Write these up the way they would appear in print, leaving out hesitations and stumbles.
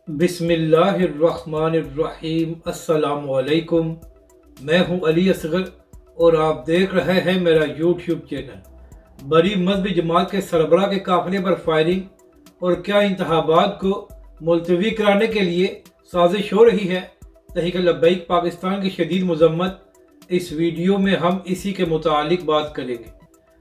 बिस्मिल्लाहिर्रहमानिर्रहीम। अस्सलाम वालेकुम। मैं हूं अली असगर और आप देख रहे हैं मेरा यूट्यूब चैनल। बड़ी मजहबी जमात के सरबराह के काफिले पर फायरिंग और क्या इंतखाबात को मुलतवी कराने के लिए साजिश हो रही है। तहरीक लब्बैक पाकिस्तान की शदीद मजम्मत। इस वीडियो में हम इसी के मुतालिक बात करेंगे।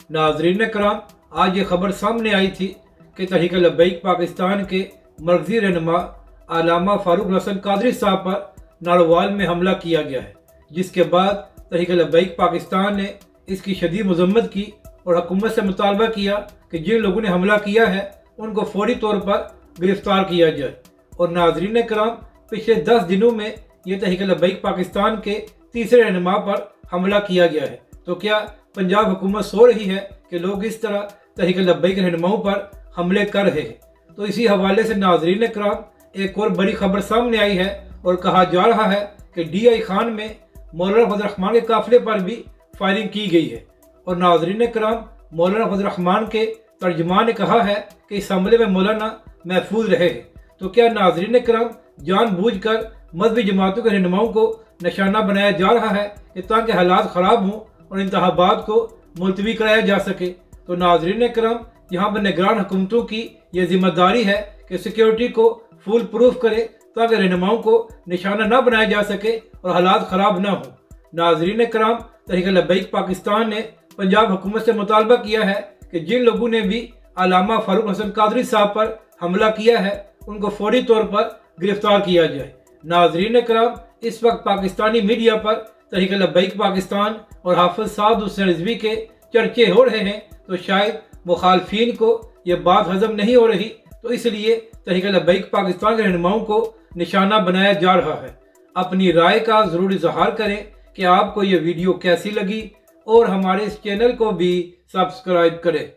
नाजरीन कराम, आज ये खबर सामने आई थी कि तहरीक लब्बैक पाकिस्तान के मरकजी रहनुमा अल्लामा फारूक हसन कादरी साहब पर नारोवाल में हमला किया गया है, जिसके बाद तहरीक लब्बैक पाकिस्तान ने इसकी शदीद मजम्मत की और हुकूमत से मुतालबा किया कि जिन लोगों ने हमला किया है उनको फौरी तौर पर गिरफ्तार किया जाए। और नाजरीन कराम, पिछले 10 दिनों में ये तहरीक लब्बैक पाकिस्तान के तीसरे रहनुमा पर हमला किया गया है। तो क्या पंजाब हुकूमत सो रही है कि लोग इस तरह तहरीक लब्बैक रहनुमाओं पर हमले कर रहे हैं? तो इसी हवाले से नाजरीन कराम, एक और बड़ी खबर सामने आई है और कहा जा रहा है कि DI खान में मौलाना फजल रहमान के काफिले पर भी फायरिंग की गई है। और नाजरीन कराम, मौलाना फजल रहमान के तर्जुमान ने कहा है कि इस हमले में मौलाना महफूज रहे हैं। तो क्या नाजरीन कराम, जानबूझकर मजहबी जमातों के रहनुमाओं को निशाना बनाया जा रहा है कि ताकि हालात ख़राब हों और इंतखाबात को मुलतवी कराया जा सके? तो नाजरीन कराम, यहाँ पर निगरान हुकूमतों की यह जिम्मेदारी है कि सिक्योरिटी को फुल प्रूफ करे ताकि रहनुमाओं को निशाना न बनाया जा सके और हालात ख़राब न हो। नाजरीन कराम, तहरीक लब्बैक पाकिस्तान ने पंजाब हुकूमत से मुतालबा किया है कि जिन लोगों ने भी अल्लामा फारूक हसन कादरी साहब पर हमला किया है उनको फौरी तौर पर गिरफ्तार किया जाए। नाजरीन कराम, इस वक्त पाकिस्तानी मीडिया पर तहरीक लब्बैक पाकिस्तान और हाफिज साद हुसैन रिजवी के चर्चे हो रहे हैं, तो शायद मुखालफीन को यह बात हजम नहीं हो रही, तो इसलिए तहरीक लब्बैक पाकिस्तान के रहनुमाओं को निशाना बनाया जा रहा है। अपनी राय का ज़रूर इजहार करें कि आपको ये वीडियो कैसी लगी और हमारे इस चैनल को भी सब्सक्राइब करें।